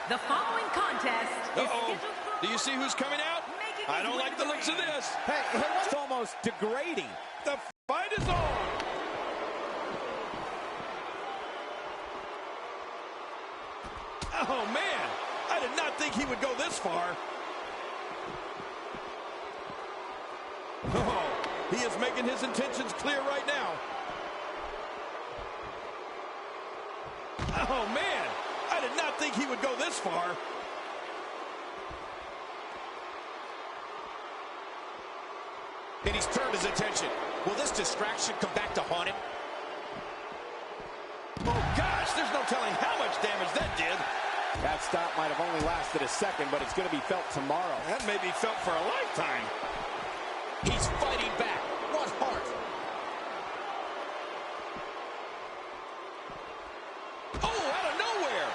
The following contest is scheduled for... Do you see who's coming out? I don't like the looks of this. Hey, it's almost degrading. The fight is on. Oh, man. I did not think he would go this far. Oh, he is making his intentions clear right now. Oh, man. I did not think he would go this far. And he's turned his attention. Will this distraction come back to haunt him? Oh, gosh, there's no telling how much damage that did. That stop might have only lasted a second, but it's going to be felt tomorrow. That may be felt for a lifetime. He's fighting back. What heart? Oh, out of nowhere.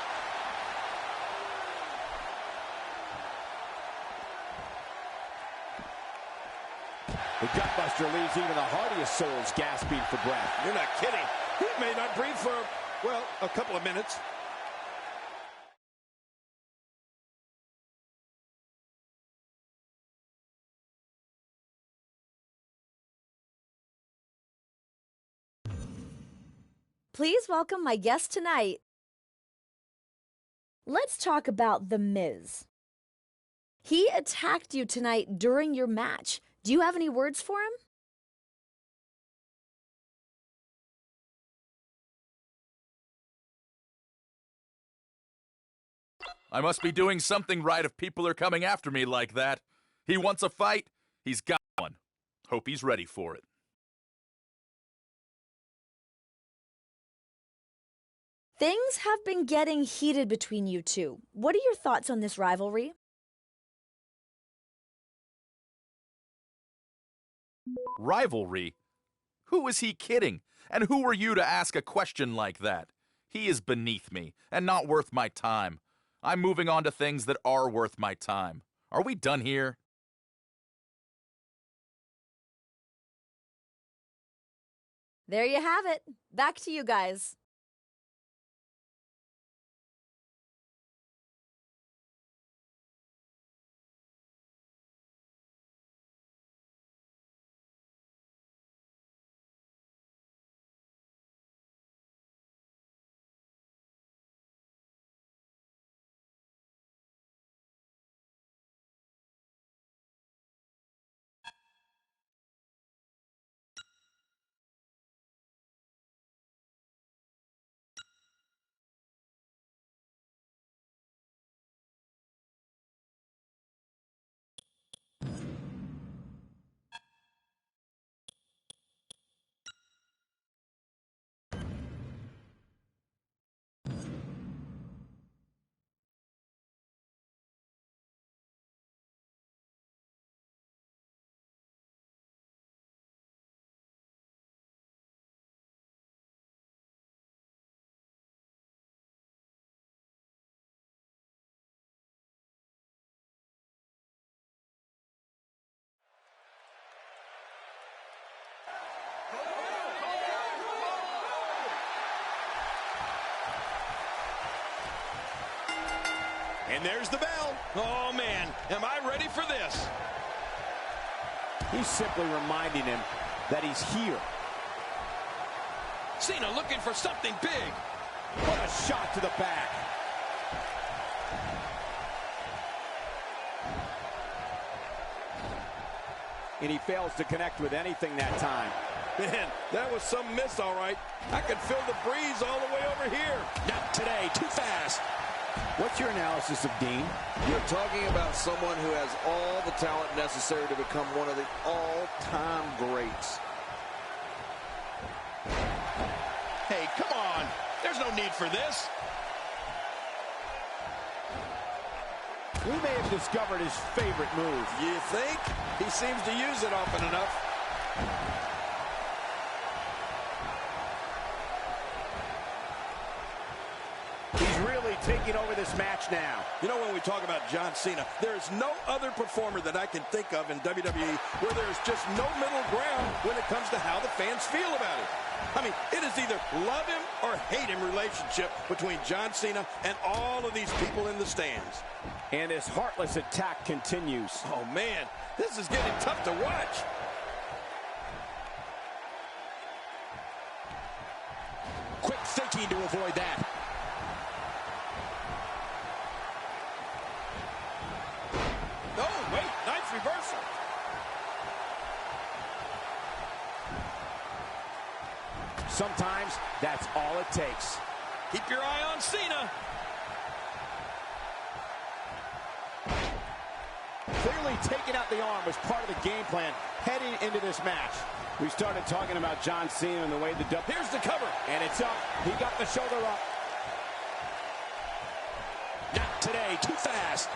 The gutbuster leaves even the hardiest souls gasping for breath. You're not kidding. He may not breathe for, well, a couple of minutes. Please welcome my guest tonight. Let's talk about The Miz. He attacked you tonight during your match. Do you have any words for him? I must be doing something right if people are coming after me like that. He wants a fight. He's got one. Hope he's ready for it. Things have been getting heated between you two. What are your thoughts on this rivalry? Rivalry? Who is he kidding? And who are you to ask a question like that? He is beneath me and not worth my time. I'm moving on to things that are worth my time. Are we done here? There you have it. Back to you guys. And there's the bell. Oh, man, am I ready for this? He's simply reminding him that he's here. Cena looking for something big. What a shot to the back. And he fails to connect with anything that time. Man, that was some miss, all right. I could feel the breeze all the way over here. Not today, too fast. What's your analysis of Dean? You're talking about someone who has all the talent necessary to become one of the all-time greats. Hey, come on. There's no need for this. We may have discovered his favorite move. You think? He seems to use it often enough. He's really taking over this match now. You know, when we talk about John Cena, there's no other performer that I can think of in WWE where there's just no middle ground when it comes to how the fans feel about it. I mean, it is either love him or hate him relationship between John Cena and all of these people in the stands. And his heartless attack continues. Oh, man, this is getting tough to watch. Quick thinking to avoid that. Oh, wait, nice reversal. Sometimes that's all it takes. Keep your eye on Cena. Clearly taking out the arm was part of the game plan heading into this match. We started talking about John Cena and the way the double. Here's the cover. And it's up. He got the shoulder up. Not today. Too fast.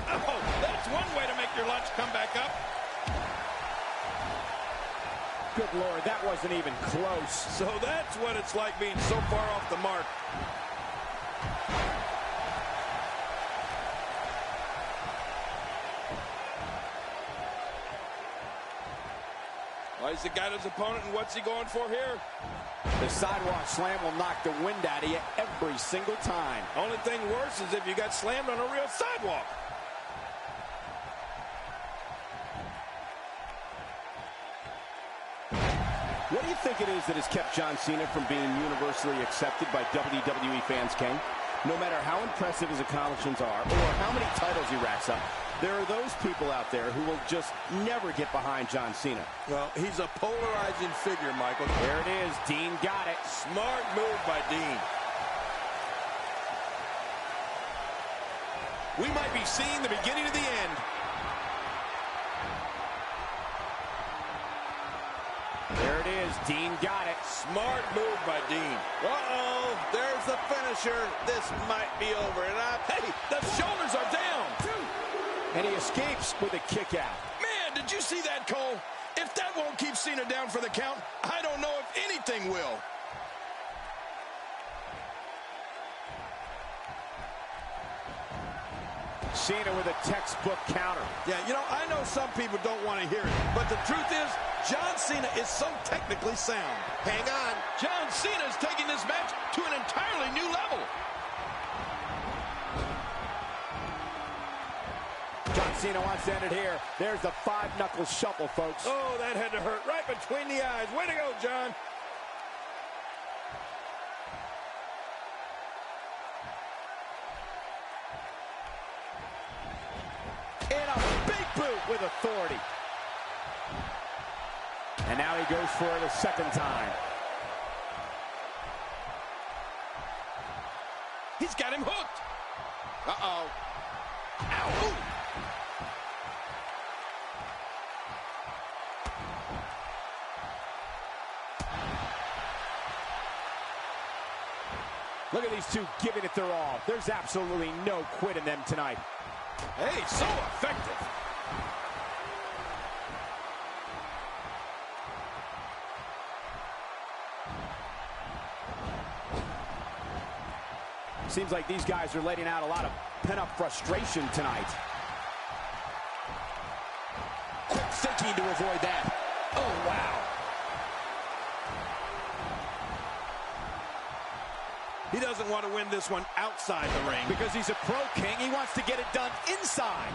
Oh, that's one way to make your lunch come back up. Good Lord, that wasn't even close. So that's what it's like being so far off the mark. Well, he's got his opponent, and what's he going for here? The sidewalk slam will knock the wind out of you every single time. Only thing worse is if you got slammed on a real sidewalk. What do you think it is that has kept John Cena from being universally accepted by WWE fans, King? No matter how impressive his accomplishments are or how many titles he racks up, there are those people out there who will just never get behind John Cena. Well, he's a polarizing figure, Michael. There it is. Dean got it. Smart move by Dean. We might be seeing the beginning of the end. There it is. Dean got it. Smart move by Dean. Uh-oh, there's the finisher. This might be over. And Hey, the shoulders are down. And he escapes with a kick out. Man, did you see that, Cole? If that won't keep Cena down for the count, I don't know if anything will. Cena with a textbook counter. Yeah, you know, I know some people don't want to hear it, but the truth is, John Cena is so technically sound. hang on. John Cena is taking this match to an entirely new level. John Cena wants to end it here. There's the five-knuckle shuffle, folks. Oh, that had to hurt right between the eyes. Way to go, John. And a big boot with authority. And now he goes for it a second time. He's got him hooked. Uh-oh. Ow. Look at these two giving it their all. There's absolutely no quit in them tonight. Hey, so effective. Seems like these guys are letting out a lot of pent-up frustration tonight. Quick thinking to avoid that. Oh, wow. He doesn't want to win this one outside the ring. Because he's a pro, King. He wants to get it done inside.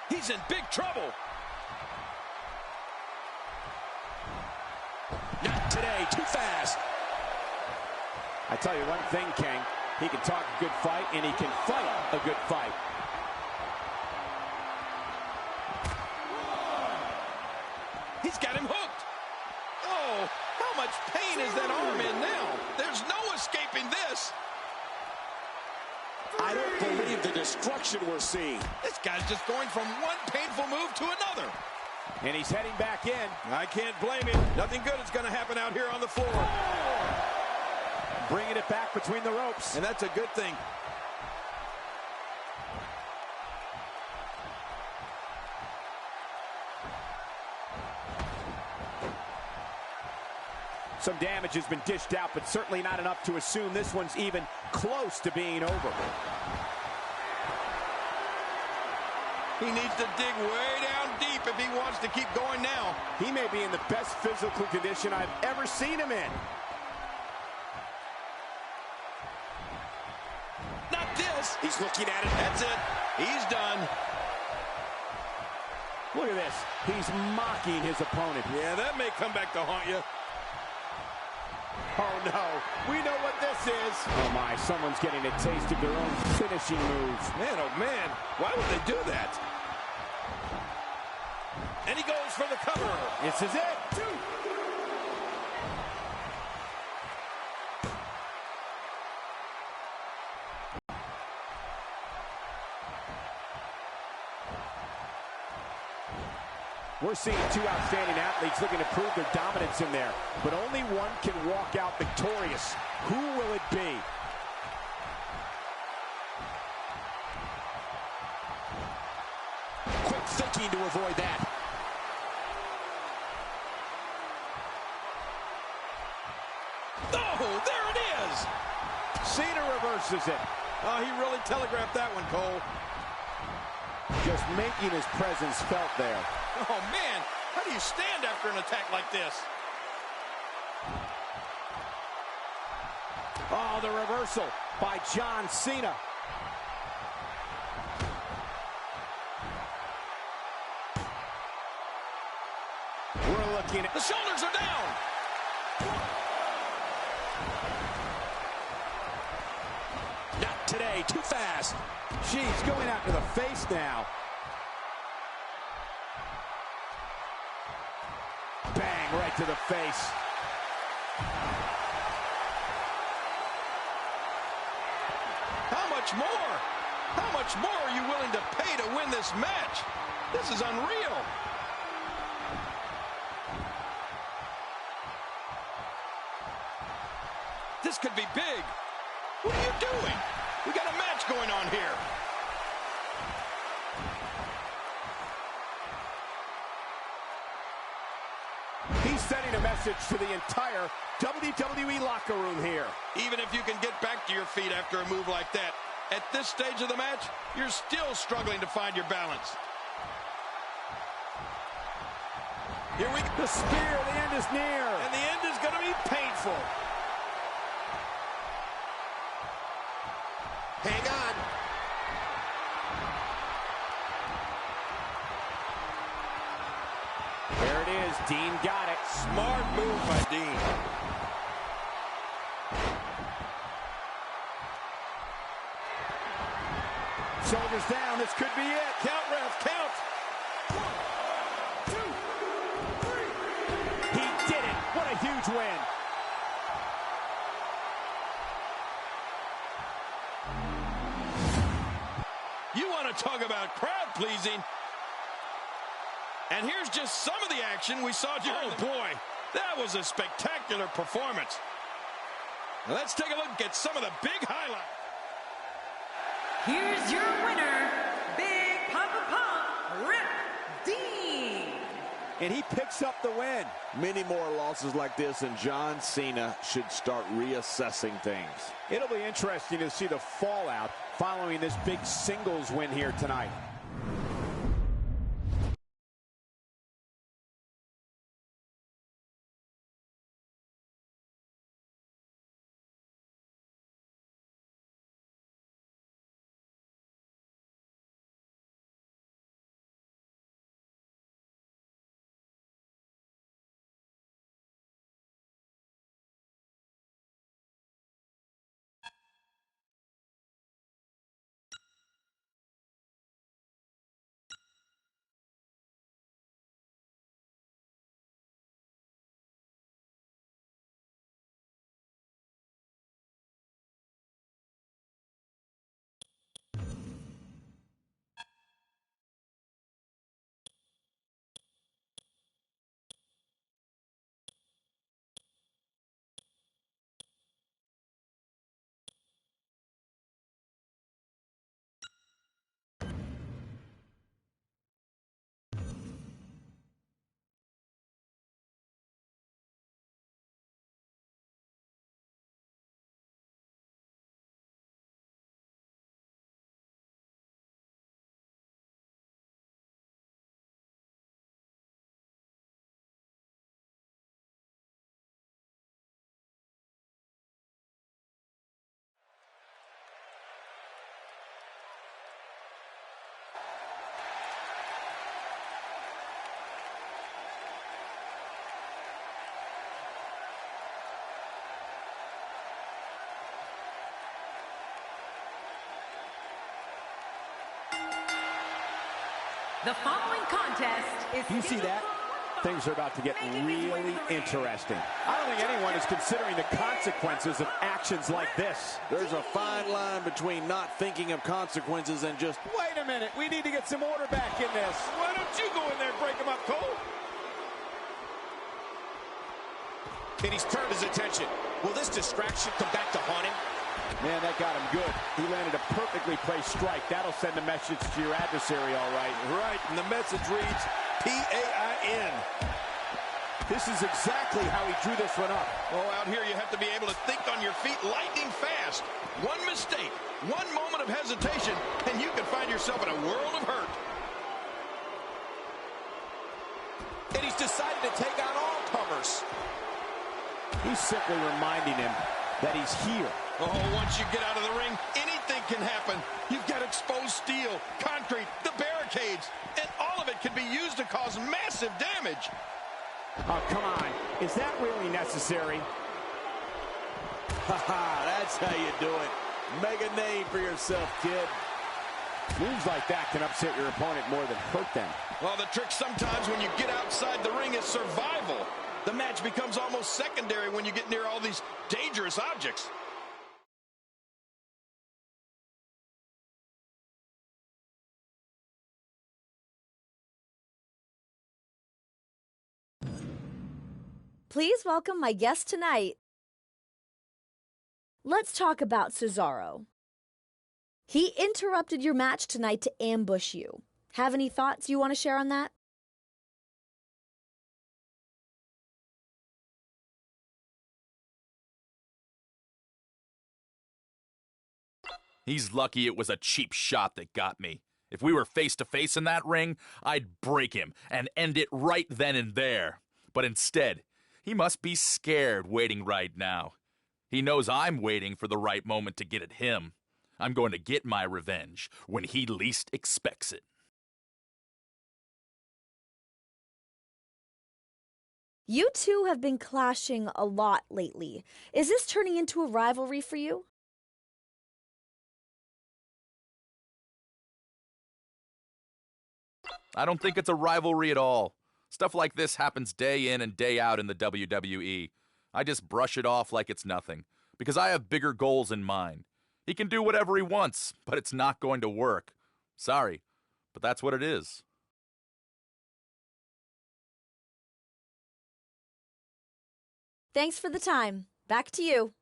He's in big trouble. Not today. Too fast. I tell you one thing, King. He can talk a good fight, and he can fight a good fight. He's got him hooked. Oh, how much pain is that arm in now? There's no escaping this. I don't believe the destruction we're seeing. This guy's just going from one painful move to another. And he's heading back in. I can't blame him. Nothing good is going to happen out here on the floor. Bringing it back between the ropes. And that's a good thing. Some damage has been dished out, but certainly not enough to assume this one's even close to being over. He needs to dig way down deep if he wants to keep going now. He may be in the best physical condition I've ever seen him in. Not this. He's looking at it. That's it. He's done. Look at this. He's mocking his opponent. Yeah, that may come back to haunt you. Oh, no. We know what this is. Oh, my. Someone's getting a taste of their own finishing moves. Man, oh, man. Why would they do that? And he goes for the cover. This is it. We're seeing two outstanding athletes looking to prove their dominance in there, but only one can walk out victorious. Who will it be? Quick thinking to avoid that. Oh, there it is. Cena reverses it. Oh, he really telegraphed that one, Cole. Just making his presence felt there. Oh, man. How do you stand after an attack like this? Oh, the reversal by John Cena. We're looking at... The shoulders are down. Not today. Too fast. She's going after the face now. Bang, right to the face. How much more? How much more are you willing to pay to win this match? This is unreal. This could be big. What are you doing? We got a match going on here. He's sending a message to the entire WWE locker room here. Even if you can get back to your feet after a move like that, at this stage of the match, you're still struggling to find your balance. Here we go. The spear, the end is near. And the end is going to be painful. Hang on. There it is. Dean got it. Smart move by Dean. Shoulders down. This could be it. Count, ref, count. 1, 2, 3. He did it. What a huge win. You want to talk about crowd pleasing? And here's just some of the action we saw during the... boy, that was a spectacular performance. Now let's take a look at some of the big highlights. Here's your winner, Big Papa Pump, Rip Dean. And he picks up the win. Many more losses like this, and John Cena should start reassessing things. It'll be interesting to see the fallout following this big singles win here tonight. The following contest is... Do you see that? Things are about to get really interesting. I don't think anyone is considering the consequences of actions like this. There's a fine line between not thinking of consequences and just... Wait a minute, we need to get some order back in this. Why don't you go in there and break him up, Cole? And he's turned his attention. Will this distraction come back to haunt him? Man, that got him good. He landed a perfectly placed strike. That'll send a message to your adversary, all right. Right, and the message reads PAIN. This is exactly how he drew this one up. Oh, out here you have to be able to think on your feet lightning fast. One mistake, one moment of hesitation, and you can find yourself in a world of hurt. And he's decided to take on all comers. He's simply reminding him that he's here. Oh, once you get out of the ring, anything can happen. You've got exposed steel, concrete, the barricades, and all of it can be used to cause massive damage. Oh, come on. Is that really necessary? Ha-ha, that's how you do it. Make a name for yourself, kid. Moves like that can upset your opponent more than hurt them. Well, the trick sometimes when you get outside the ring is survival. The match becomes almost secondary when you get near all these dangerous objects. Please welcome my guest tonight. Let's talk about Cesaro. He interrupted your match tonight to ambush you. Have any thoughts you want to share on that? He's lucky it was a cheap shot that got me. If we were face to face in that ring, I'd break him and end it right then and there. But instead, he must be scared waiting right now. He knows I'm waiting for the right moment to get at him. I'm going to get my revenge when he least expects it. You two have been clashing a lot lately. Is this turning into a rivalry for you? I don't think it's a rivalry at all. Stuff like this happens day in and day out in the WWE. I just brush it off like it's nothing, because I have bigger goals in mind. He can do whatever he wants, but it's not going to work. Sorry, but that's what it is. Thanks for the time. Back to you.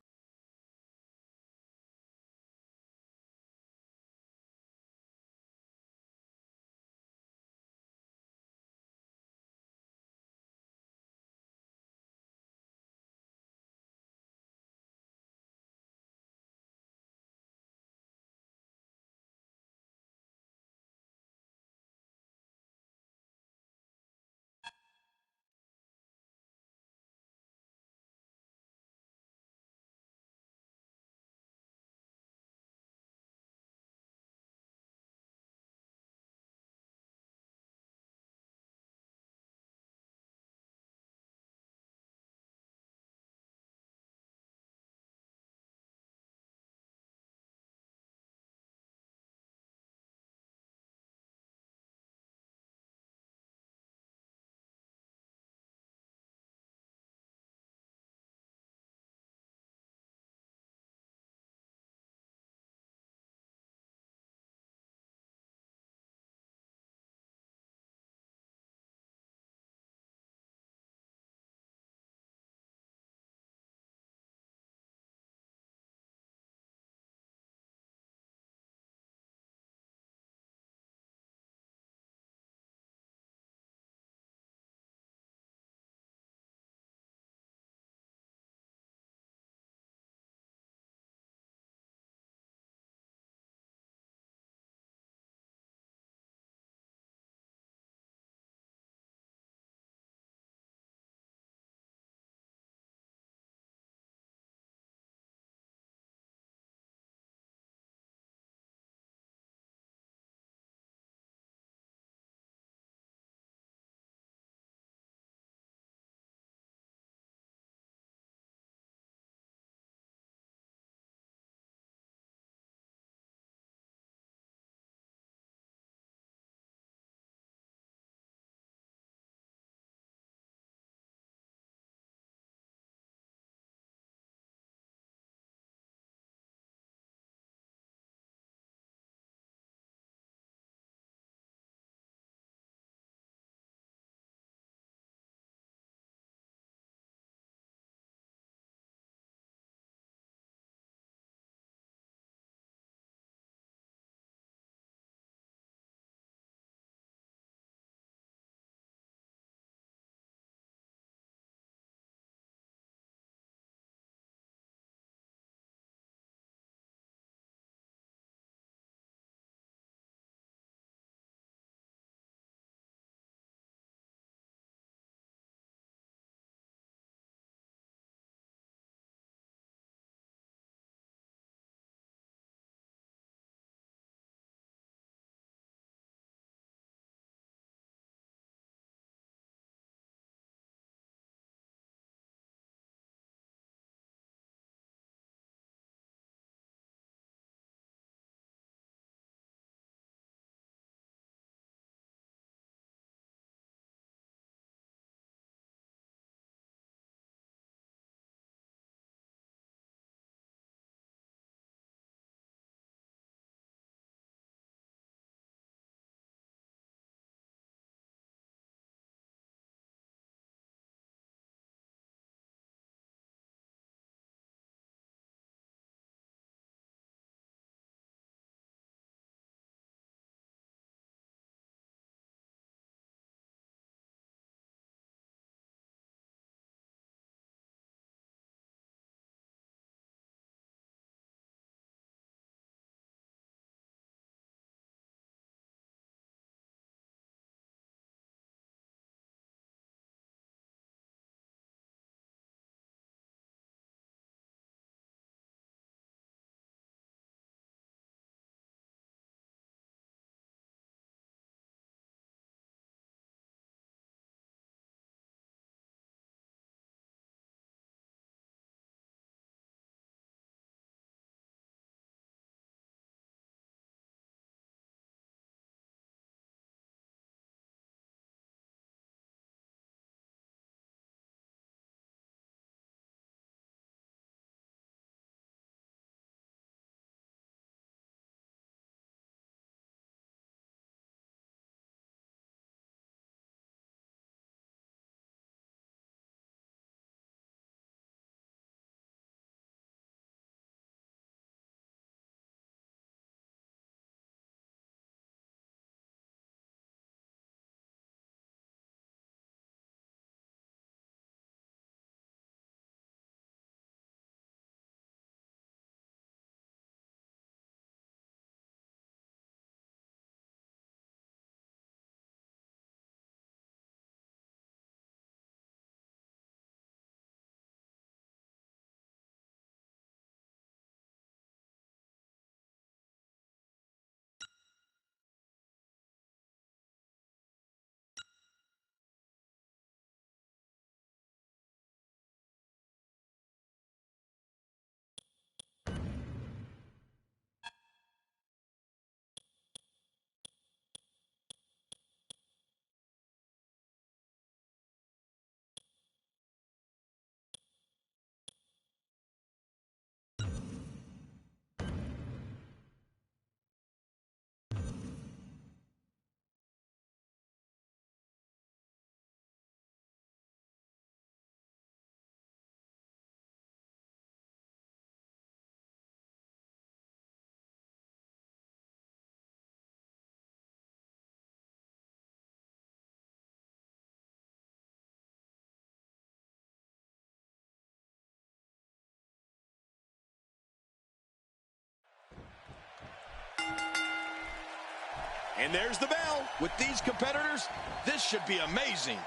And there's the bell. With these competitors, this should be amazing.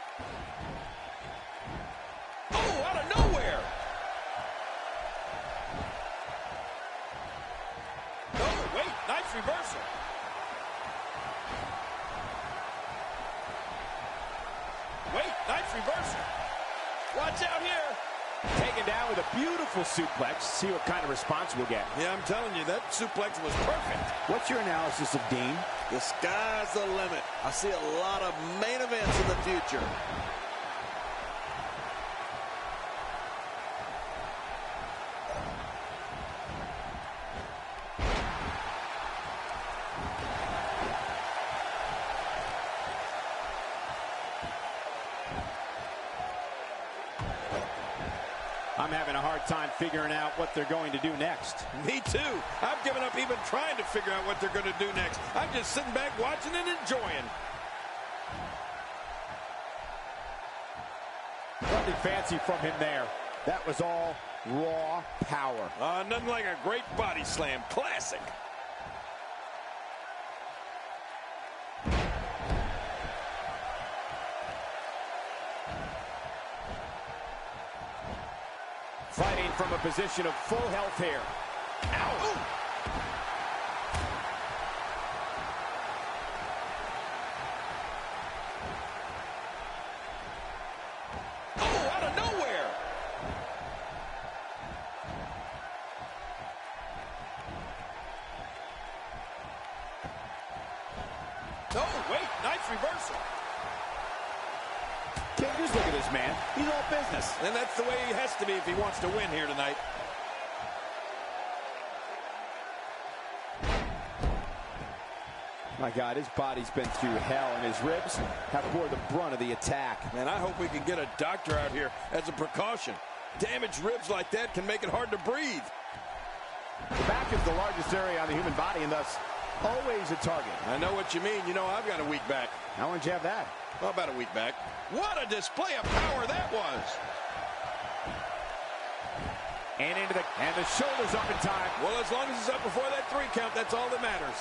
Oh, out of nowhere. Oh, wait, nice reversal. Wait, nice reversal. Watch out here. Taken down with a beautiful suplex. See what kind of response we'll get. Yeah, I'm telling you, that suplex was perfect. What's your analysis of Dean? The sky's the limit. I see a lot of main events in the future. I'm having a hard time figuring out what they're going to do next. Me too. I've given up even trying to figure out what they're going to do next. I'm just sitting back watching and enjoying. Nothing fancy from him there. That was all raw power. Nothing like a great body slam. Classic. Fighting from a position of full health here. Ow! Ooh. Oh, out of nowhere! Oh, wait, nice reversal. King, just look at this man. He's all business. And that's the way he has to be if he wants to win here tonight. My God, his body's been through hell, and his ribs have bore the brunt of the attack. Man, I hope we can get a doctor out here as a precaution. Damaged ribs like that can make it hard to breathe. The back is the largest area on the human body, and thus always a target. I know what you mean. You know, I've got a weak back. How long did you have that? Well, about a week back. What a display of power that was. And the shoulders up in time. Well, as long as it's up before that 3 count, that's all that matters.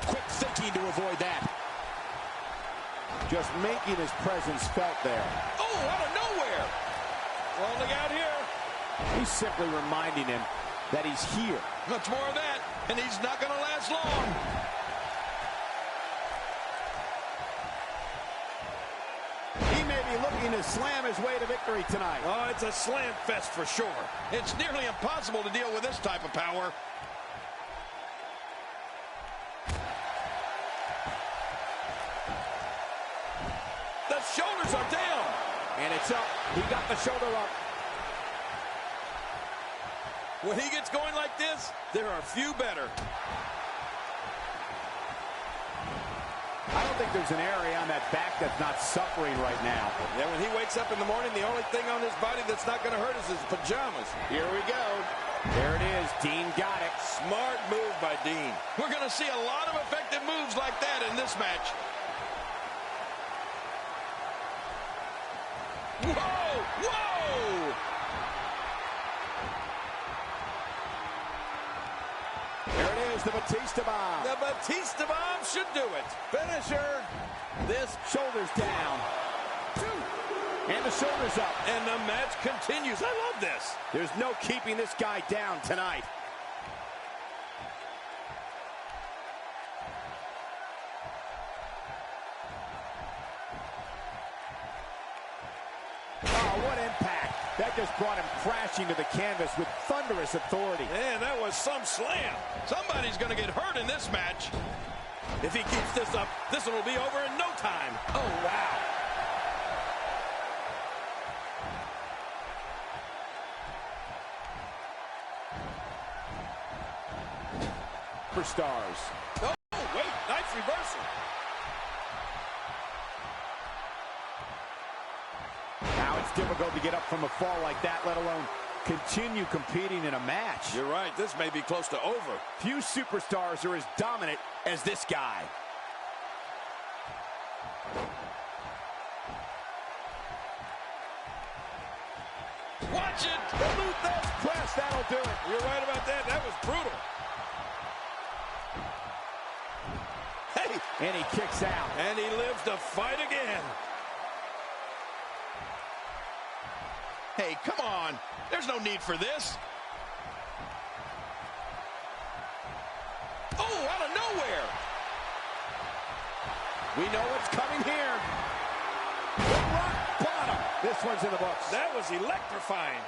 Quick thinking to avoid that. Just making his presence felt there. Oh, out of nowhere. Well, look out here. He's simply reminding him that he's here. Much more of that, and he's not going to last long. He may be looking to slam his way to victory tonight. Oh, it's a slam fest for sure. It's nearly impossible to deal with this type of power. The shoulders are down. And it's up. He got the shoulder up. When he gets going like this, there are few better. I don't think there's an area on that back that's not suffering right now. Yeah, when he wakes up in the morning, the only thing on his body that's not going to hurt is his pajamas. Here we go. There it is. Dean got it. Smart move by Dean. We're going to see a lot of effective moves like that in this match. Whoa! Whoa! There it is, the Batista bomb. The Batista bomb should do it. Finisher. This shoulders down. And the shoulders up. And the match continues. I love this. There's no keeping this guy down tonight. Oh, what impact. That just brought him crashing to the canvas with thunderous authority. Man, that was some slam. Somebody's going to get hurt in this match. If he keeps this up, this one will be over in no time. Oh, wow. Superstars. Oh, wait, nice reversal. Now it's difficult to get up from a fall like that, let alone continue competing in a match. You're right, this may be close to over. Few superstars are as dominant as this guy. Watch it! The Luthez press, that'll do it. You're right about that. That was brutal. And he kicks out. And he lives to fight again. Hey, come on. There's no need for this. Oh, out of nowhere. We know what's coming here. Rock bottom. This one's in the books. That was electrifying.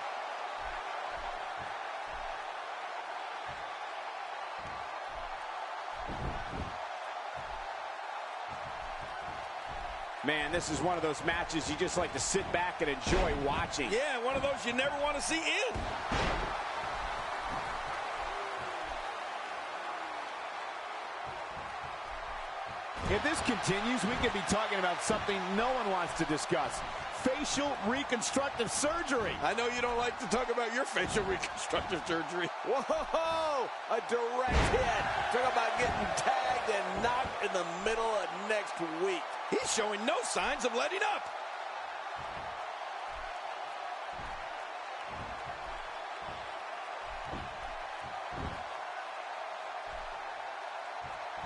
Man, this is one of those matches you just like to sit back and enjoy watching. Yeah, one of those you never want to see end. If this continues, we could be talking about something no one wants to discuss. Facial reconstructive surgery. I know you don't like to talk about your facial reconstructive surgery. Whoa! A direct hit. Talk about getting tagged and knocked in the middle of next week. He's showing no signs of letting up.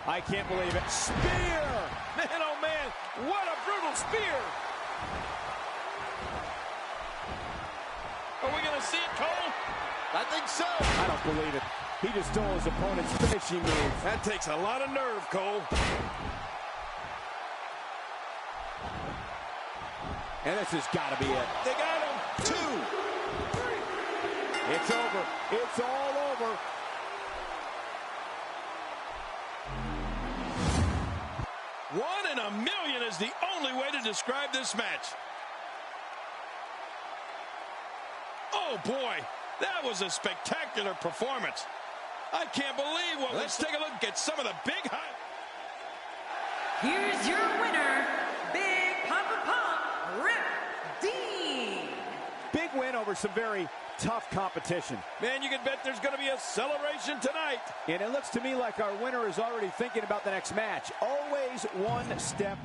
I can't believe it. Spear! Man, oh man, what a brutal spear. Are we going to see it, Cole? I think so. I don't believe it. He just stole his opponent's finishing move. That takes a lot of nerve, Cole. And this has got to be it. They got him. 2. It's over. It's all over. One in a million is the only way to describe this match. Oh, boy. That was a spectacular performance. I can't believe what. Let's take a look at some of the big highlights. Here's your winner, Big Papa Pump, Rip Dean. Big win over some very tough competition. Man, you can bet there's going to be a celebration tonight. And it looks to me like our winner is already thinking about the next match. Always one step.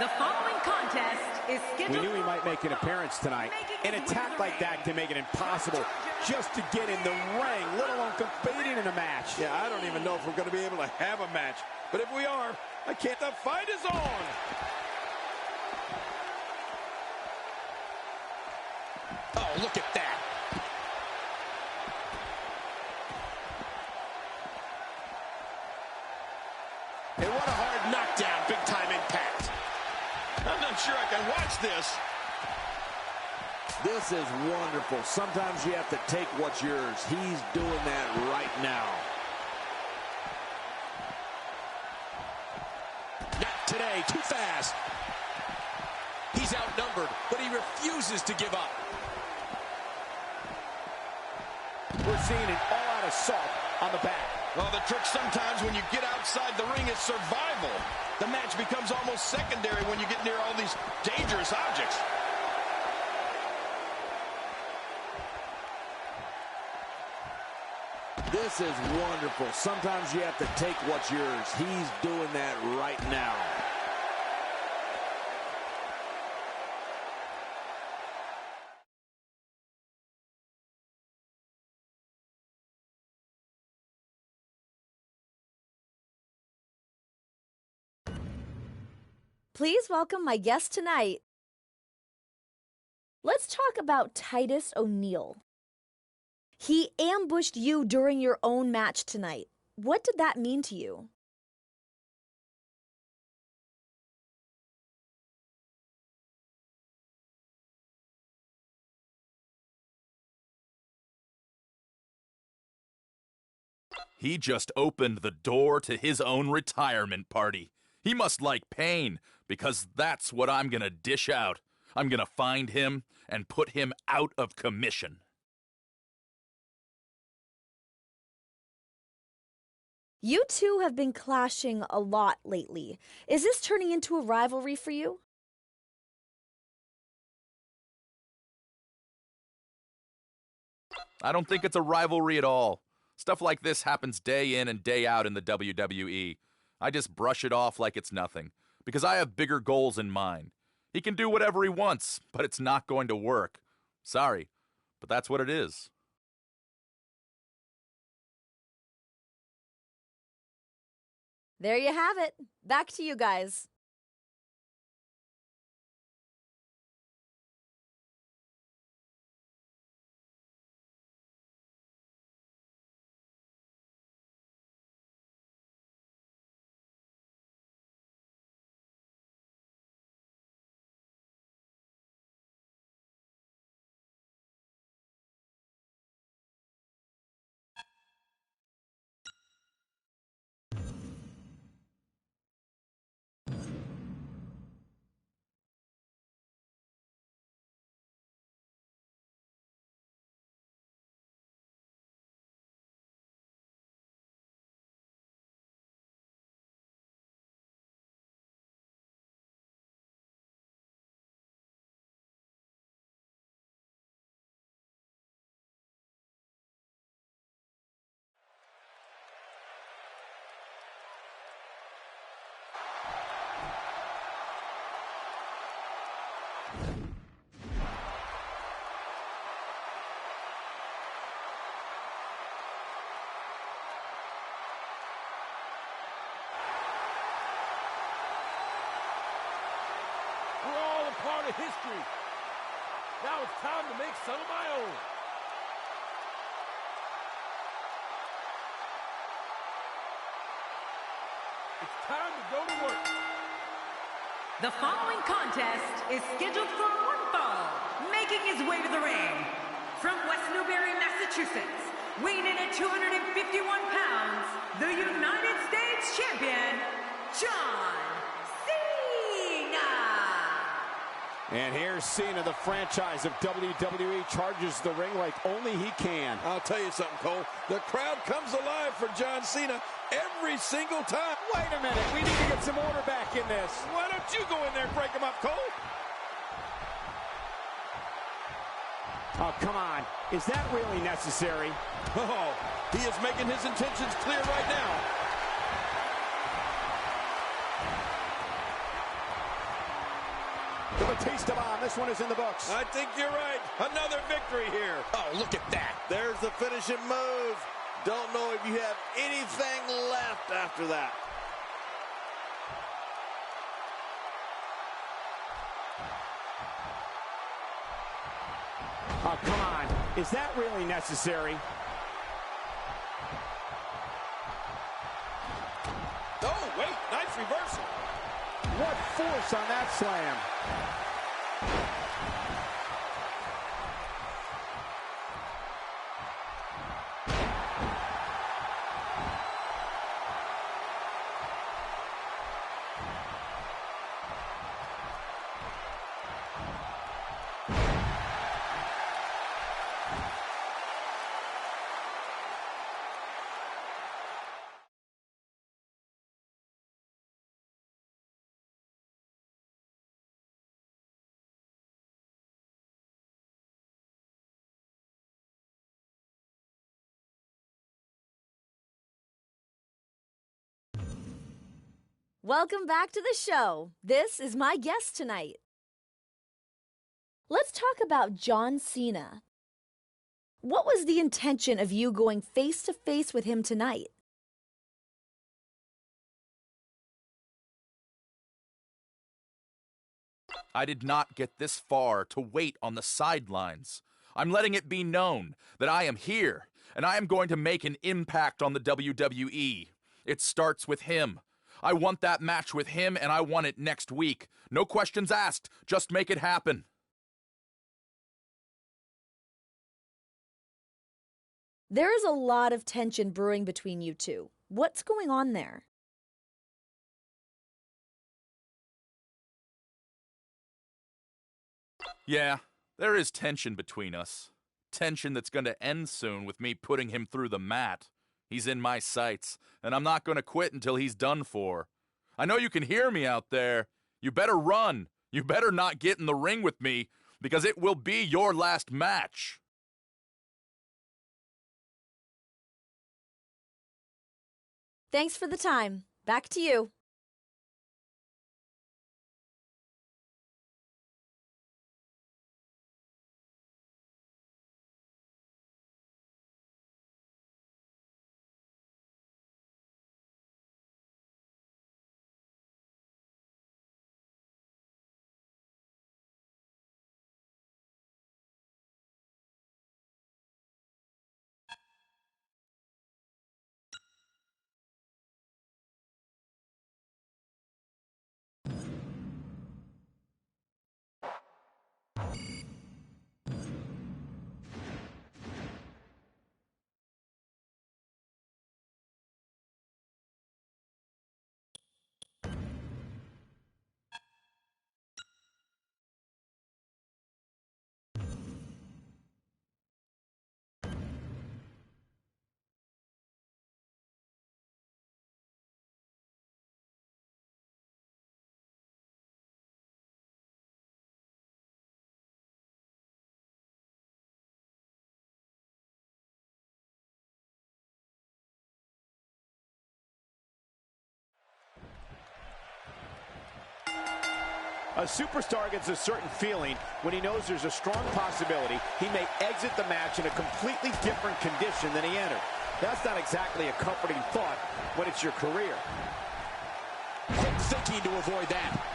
The following contest is scheduled. We knew he might make an appearance tonight. An attack like that can make it impossible just to get in the ring, let alone competing in a match. Yeah, I don't even know if we're going to be able to have a match. But if we are, I can't. The fight is on. Oh, look at that. And what a hard knockdown, big-time impact. I'm not sure I can watch this. This is wonderful. Sometimes you have to take what's yours. He's doing that right now. Not today, too fast. He's outnumbered, but he refuses to give up. we're seeing an all-out assault on the back. Well, the trick sometimes when you get outside the ring is survival. The match becomes almost secondary when you get near all these dangerous objects. This is wonderful. Sometimes you have to take what's yours. He's doing that right now. Please welcome my guest tonight. Let's talk about Titus O'Neil. He ambushed you during your own match tonight. What did that mean to you? He just opened the door to his own retirement party. He must like pain, because that's what I'm gonna dish out. I'm gonna find him and put him out of commission. You two have been clashing a lot lately. Is this turning into a rivalry for you? I don't think it's a rivalry at all. Stuff like this happens day in and day out in the WWE. I just brush it off like it's nothing, because I have bigger goals in mind. He can do whatever he wants, but it's not going to work. Sorry, but that's what it is. There you have it. Back to you guys. We're all a part of history. Now it's time to make some of my own. It's time to go to work. The following contest is scheduled for one fall. Making his way to the ring, from West Newbury, Massachusetts, weighing in at 251 pounds, the United States Champion, John Cena! And here's Cena, the franchise of WWE, charges the ring like only he can. I'll tell you something, Cole. The crowd comes alive for John Cena every single time. Wait a minute, we need to get some order back in this. Why don't you go in there and break him up, Cole? Oh, come on. Is that really necessary? Oh, he is making his intentions clear right now. The Batista bomb. This one is in the books. I think you're right. Another victory here. Oh, look at that. There's the finishing move. Don't know if you have anything left after that. Oh, come on. Is that really necessary? Oh, wait. Nice reversal. What force on that slam. Welcome back to the show. This is my guest tonight. Let's talk about John Cena. What was the intention of you going face-to-face with him tonight? I did not get this far to wait on the sidelines. I'm letting it be known that I am here, and I am going to make an impact on the WWE. It starts with him. I want that match with him, and I want it next week. No questions asked. Just make it happen. There is a lot of tension brewing between you two. What's going on there? Yeah, there is tension between us. Tension that's going to end soon with me putting him through the mat. He's in my sights, and I'm not going to quit until he's done for. I know you can hear me out there. You better run. You better not get in the ring with me, because it will be your last match. Thanks for the time. Back to you. A superstar gets a certain feeling when he knows there's a strong possibility he may exit the match in a completely different condition than he entered. That's not exactly a comforting thought when it's your career. Quick thinking to avoid that.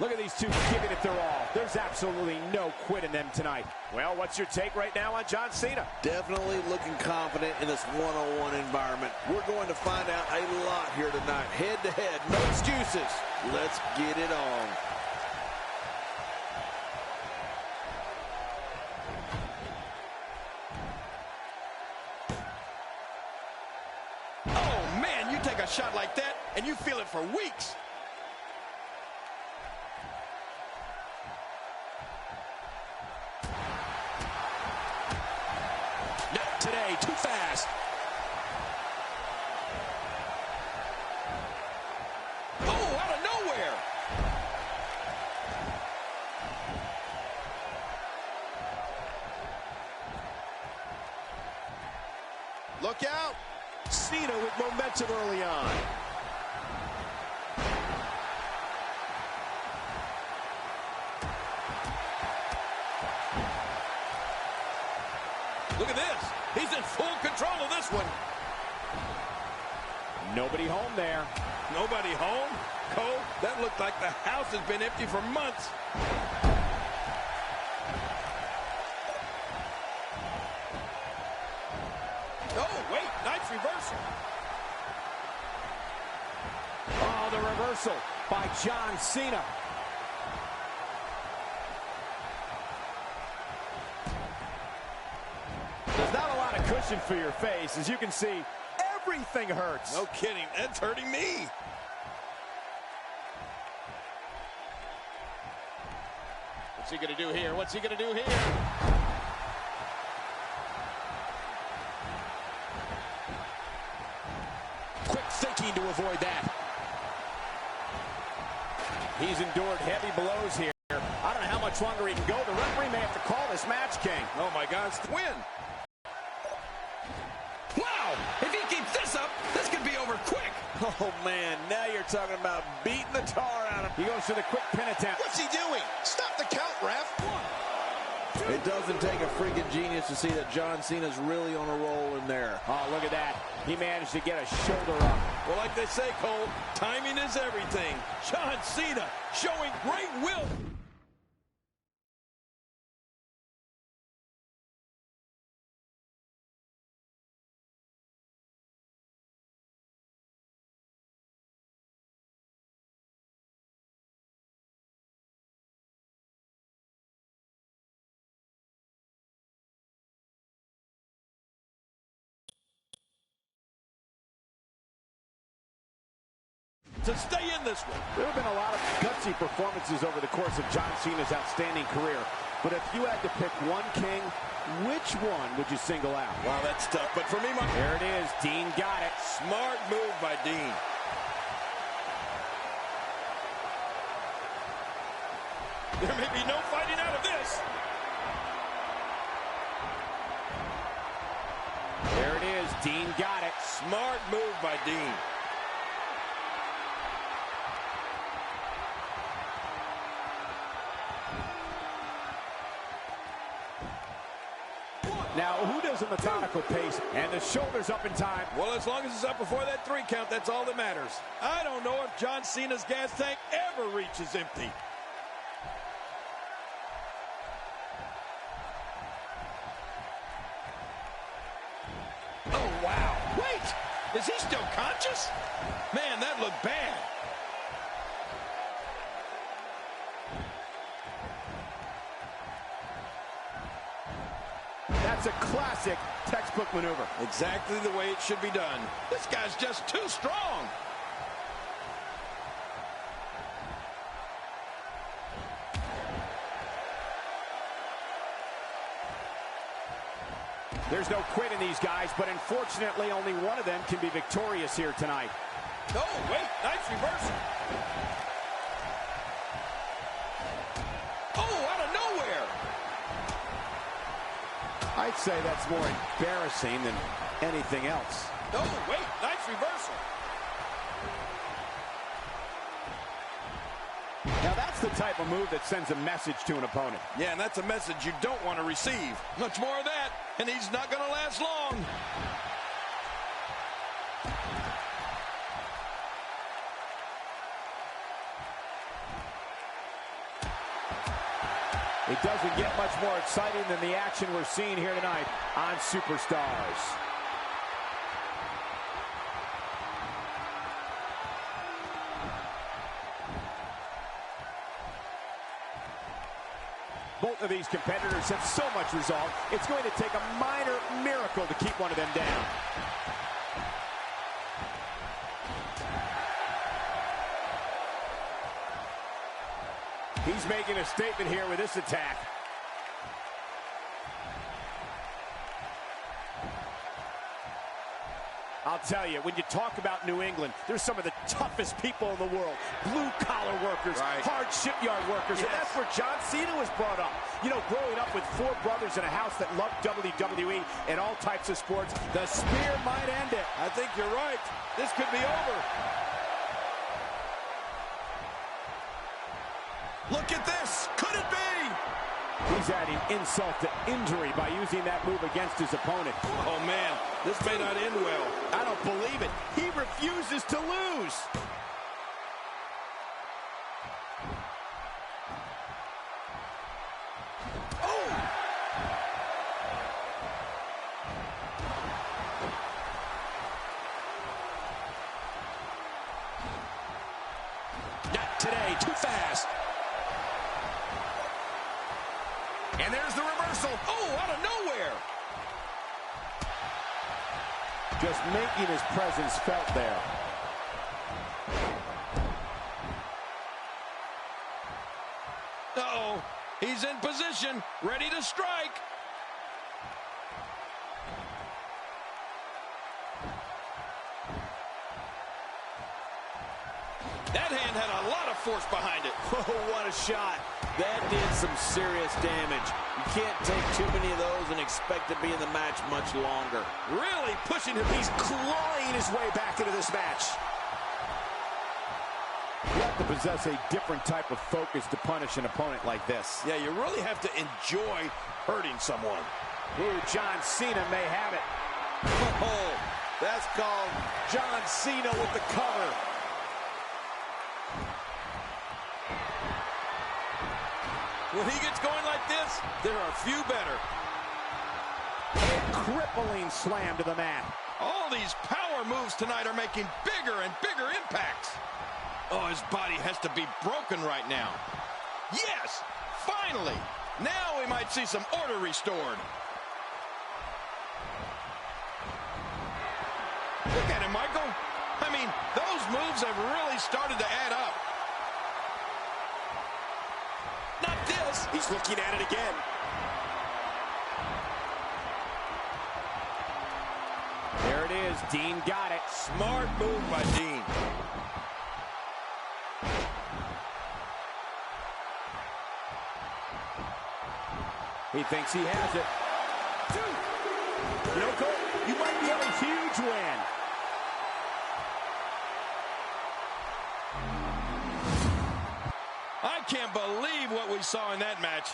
Look at these two giving it their all. There's absolutely no quit in them tonight. Well, what's your take right now on John Cena? Definitely looking confident in this one-on-one environment. We're going to find out a lot here tonight. Head-to-head, no excuses. Let's get it on. Oh, man, you take a shot like that, and you feel it for weeks. Not today, too fast. Oh, out of nowhere. Look out. Cena with momentum early on. Look at this. He's in full control of this one. Nobody home there. Nobody home? Cole, that looked like the house has been empty for months. Oh, wait, nice reversal. Oh, the reversal by John Cena. There's not a lot of cushion for your face. As you can see, everything hurts. No kidding, that's hurting me. What's he going to do here? What's he going to do here? Quick thinking to avoid that. He's endured heavy blows here. I don't know how much longer he can go. The referee may have to call this match, King. Oh, my gosh. Win. Wow! If he keeps this up, this could be over quick. Oh, man, now you're talking about beating the tar out of him. He goes for the quick pin attempt. What's he doing? Stop the count, ref. It doesn't take a freaking genius to see that John Cena's really on a roll in there. Oh, look at that. He managed to get a shoulder up. Well, like they say, Cole, timing is everything. John Cena showing great will. To stay in this one. There have been a lot of gutsy performances over the course of John Cena's outstanding career. But if you had to pick one, King, which one would you single out? Wow, that's tough. But for me, there it is. Dean got it. Smart move by Dean. There may be no fighting out of this. There it is. Dean got it. Smart move by Dean. Now, who does a methodical pace? And the shoulder's up in time. Well, as long as it's up before that 3 count, that's all that matters. I don't know if John Cena's gas tank ever reaches empty. Oh, wow. Wait, is he still conscious? Man, that looked bad. That's a classic textbook maneuver. Exactly the way it should be done. This guy's just too strong. There's no quit in these guys, but unfortunately only one of them can be victorious here tonight. Oh, wait, nice reversal. Oh, out of nowhere. I'd say that's more embarrassing than anything else. Oh, wait, nice reversal. Now that's the type of move that sends a message to an opponent. Yeah, and that's a message you don't want to receive. Much more of that, and he's not going to last long. It doesn't get much more exciting than the action we're seeing here tonight on Superstars. Both of these competitors have so much resolve, it's going to take a minor miracle to keep one of them down. He's making a statement here with this attack. I'll tell you, when you talk about New England, there's some of the toughest people in the world. Blue-collar workers, hard shipyard workers, and that's where John Cena was brought up. You know, growing up with 4 brothers in a house that loved WWE and all types of sports, the spear might end it. I think you're right. This could be over. Look at this. Could it be? He's adding insult to injury by using that move against his opponent. Oh, man, this may not end well. I don't believe it. He refuses to lose. Oh! Not today. Too fast. And there's the reversal. Oh, out of nowhere. Just making his presence felt there. Uh-oh. He's in position, ready to strike. That hand had a lot of force behind it. Oh, what a shot. That did some serious damage. You can't take too many of those and expect to be in the match much longer. Really pushing him. He's clawing his way back into this match. You have to possess a different type of focus to punish an opponent like this. Yeah, you really have to enjoy hurting someone. Ooh, John Cena may have it. Oh, that's called John Cena with the cover. When he gets going like this, there are few better. A crippling slam to the mat. All these power moves tonight are making bigger and bigger impacts. Oh, his body has to be broken right now. Yes, finally. Now we might see some order restored. Look at him, Michael. I mean, those moves have really started to add up. Not this. He's looking at it again. There it is. Dean got it. Smart move by Dean. He thinks he has it. You know, Cole, you might be on a huge win. I can't believe what we saw in that match.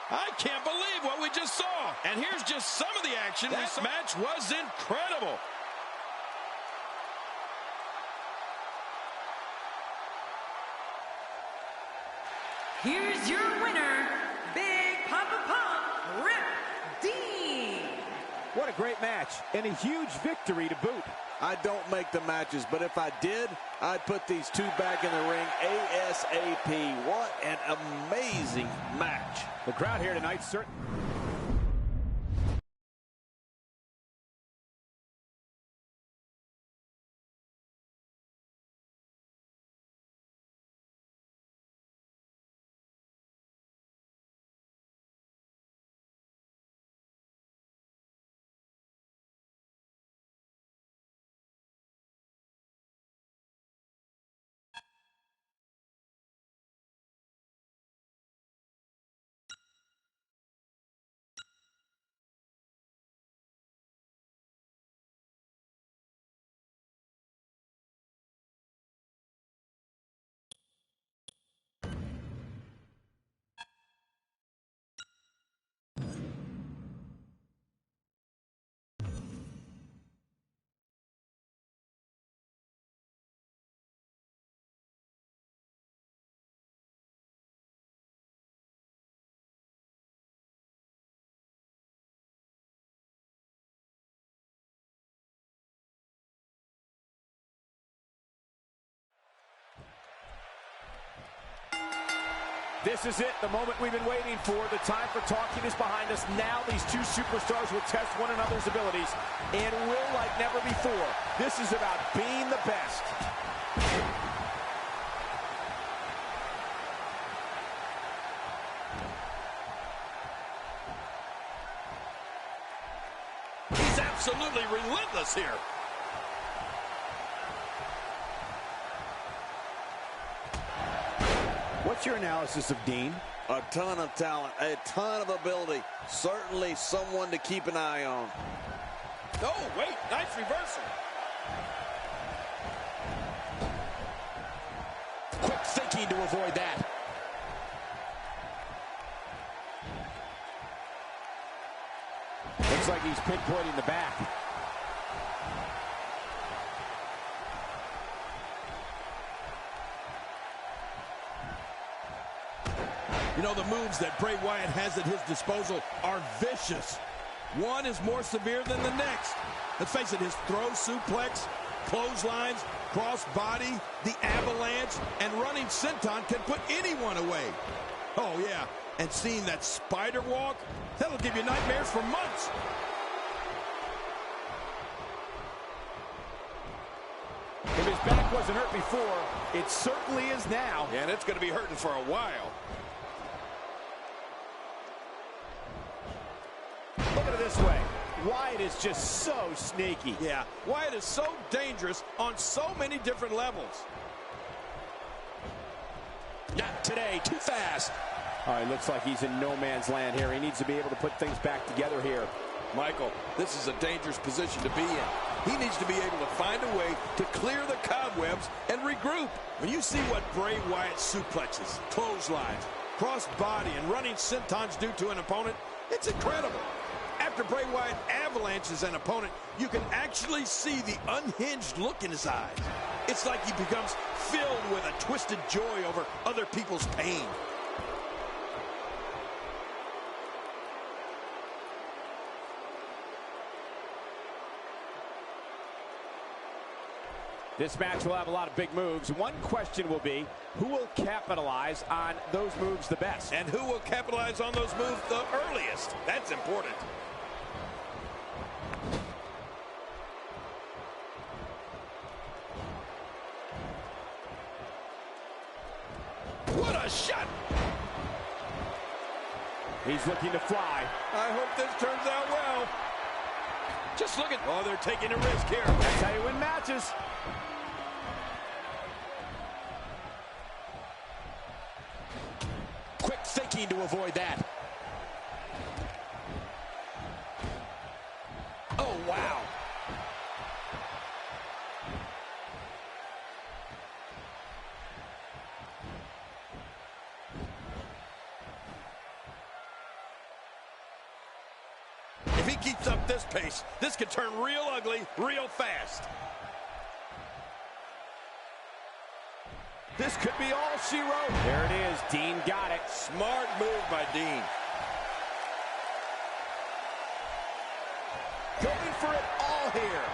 I can't believe what we just saw. And here's just some of the action. This match was incredible. Here's your winner, Big Papa Pump, Rip Dean. What a great match, and a huge victory to boot. I don't make the matches, but if I did, I'd put these two back in the ring ASAP. What an amazing match. The crowd here tonight certainly... This is it, the moment we've been waiting for. The time for talking is behind us. Now these two superstars will test one another's abilities and will like never before. This is about being the best. He's absolutely relentless here. What's your analysis of Dean? A ton of talent, a ton of ability. Certainly someone to keep an eye on. Oh, wait, nice reversal. Quick thinking to avoid that. Looks like he's pinpointing the back. You know, the moves that Bray Wyatt has at his disposal are vicious. One is more severe than the next. Let's face it, his throw suplex, clotheslines, cross body, the avalanche, and running senton can put anyone away. Oh, yeah, and seeing that spider walk, that'll give you nightmares for months. If his back wasn't hurt before, it certainly is now. And it's going to be hurting for a while. Look at it this way. Wyatt is just so sneaky. Yeah, Wyatt is so dangerous on so many different levels. Not today, too fast. All right, looks like he's in no man's land here. He needs to be able to put things back together here. Michael, this is a dangerous position to be in. He needs to be able to find a way to clear the cobwebs and regroup. When you see what Bray Wyatt suplexes, clotheslines, cross body, and running sentons do to an opponent, it's incredible. After Bray Wyatt avalanches an opponent, you can actually see the unhinged look in his eyes. It's like he becomes filled with a twisted joy over other people's pain. This match will have a lot of big moves. One question will be, who will capitalize on those moves the best? And who will capitalize on those moves the earliest? That's important. What a shot! He's looking to fly. I hope this turns out well. Just look at... Oh, they're taking a risk here. That's how you win matches. Quick thinking to avoid that. Oh, wow. If he keeps up this pace, this could turn real ugly real fast. This could be all she wrote. There it is. Dean got it. Smart move by Dean. Going for it all here.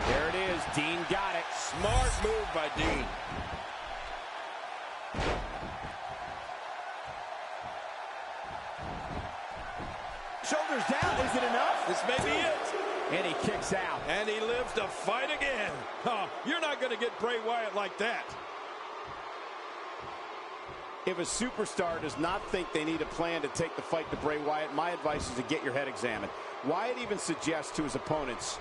There it is. Dean got it. Smart move by Dean. Shoulders down. Is it enough? This may be it. And he kicks out. And he lives to fight again. Oh, you're not going to get Bray Wyatt like that. If a superstar does not think they need a plan to take the fight to Bray Wyatt, my advice is to get your head examined. Wyatt even suggests to his opponents,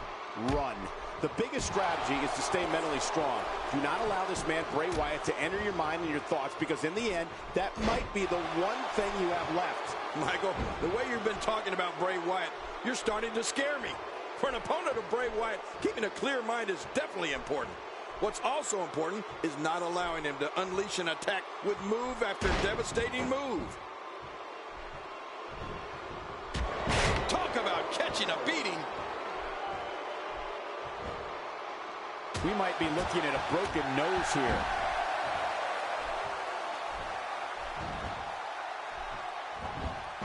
run. The biggest strategy is to stay mentally strong. Do not allow this man, Bray Wyatt, to enter your mind and your thoughts, because in the end, that might be the one thing you have left. Michael, the way you've been talking about Bray Wyatt, you're starting to scare me. For an opponent of Bray Wyatt, keeping a clear mind is definitely important. What's also important is not allowing him to unleash an attack with move after devastating move. Talk about catching a beating. We might be looking at a broken nose here.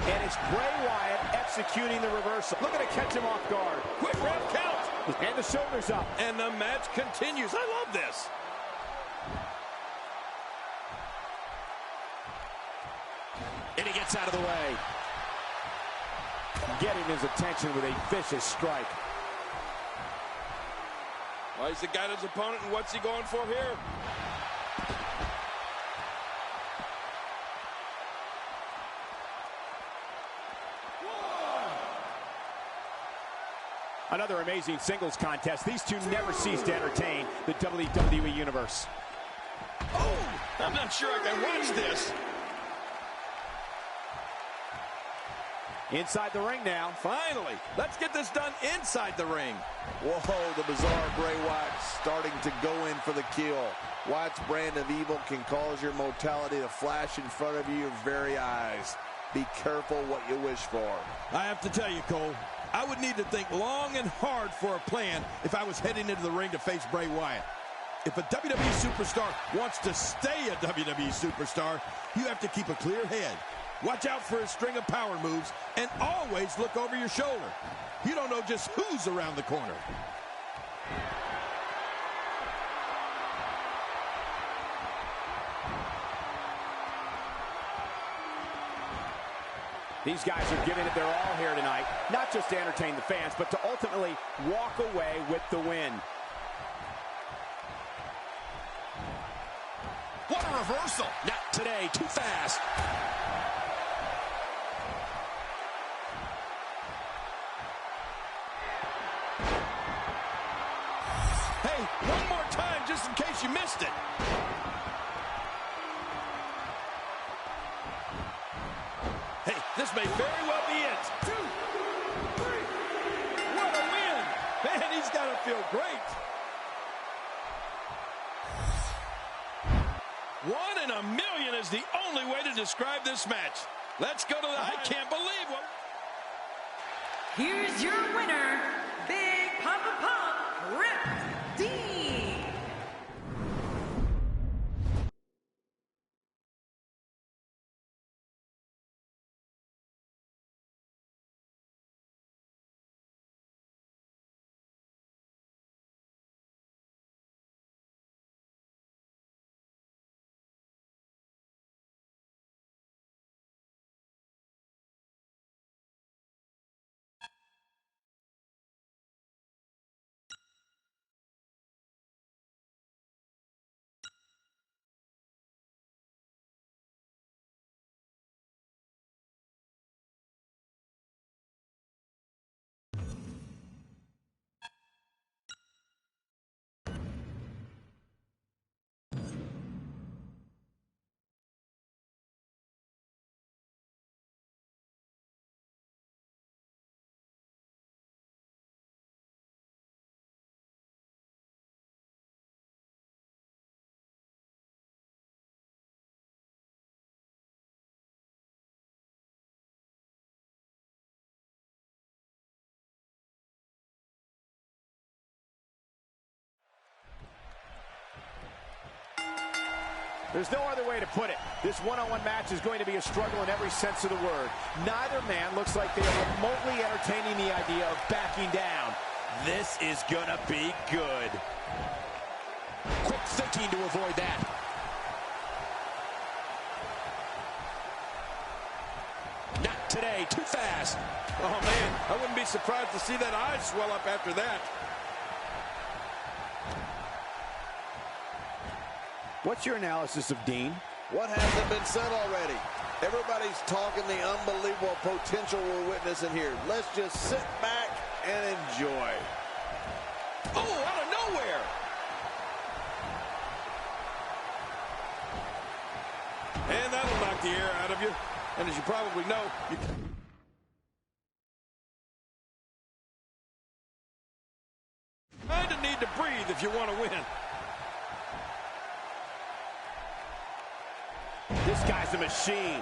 And it's Bray Wyatt executing the reversal. Looking to catch him off guard. Quick ref count. And the shoulders up. And the match continues. I love this. And he gets out of the way. Getting his attention with a vicious strike. Well, he's got his opponent, and what's he going for here? Another amazing singles contest. These two never cease to entertain the WWE Universe. Oh, I'm not sure I can watch this. Inside the ring now. Finally, let's get this done inside the ring. Whoa, the bizarre Bray Wyatt starting to go in for the kill. Wyatt's brand of evil can cause your mortality to flash in front of your very eyes. Be careful what you wish for. I have to tell you, Cole, I would need to think long and hard for a plan if I was heading into the ring to face Bray Wyatt. If a WWE superstar wants to stay a WWE superstar, you have to keep a clear head. Watch out for a string of power moves, and always look over your shoulder. You don't know just who's around the corner. These guys are giving it their all here tonight, not just to entertain the fans, but to ultimately walk away with the win. What a reversal. Not today, too fast. missed it. Hey, this may very well be it. 2, 3. What a win. Man, he's got to feel great. 1 in a million is the only way to describe this match. Let's go to the... I can't believe what... Here's your winner, Big Papa Pump, Rip Dean. There's no other way to put it. This one-on-one match is going to be a struggle in every sense of the word. Neither man looks like they are remotely entertaining the idea of backing down. This is gonna be good. Quick thinking to avoid that. Not today, too fast. Oh, man, I wouldn't be surprised to see that eye swell up after that. What's your analysis of Dean? What hasn't been said already? Everybody's talking the unbelievable potential we're witnessing here. Let's just sit back and enjoy. Oh, out of nowhere. And that'll knock the air out of you. And as you probably know, you... kind of need to breathe if you want to win. This guy's a machine.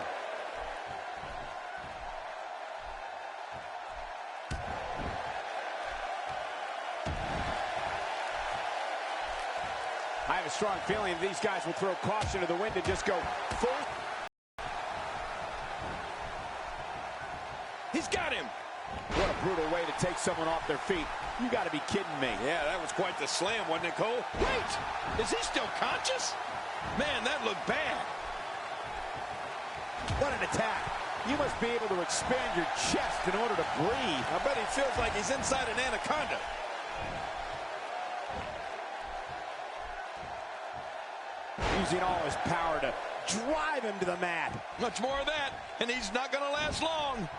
I have a strong feeling these guys will throw caution to the wind and just go full. He's got him. What a brutal way to take someone off their feet. You got to be kidding me. Yeah, that was quite the slam, wasn't it, Cole? Wait, is he still conscious? Man, that looked bad. What an attack. You must be able to expand your chest in order to breathe. I bet he feels like he's inside an anaconda. Using all his power to drive him to the mat. Much more of that, and he's not going to last long.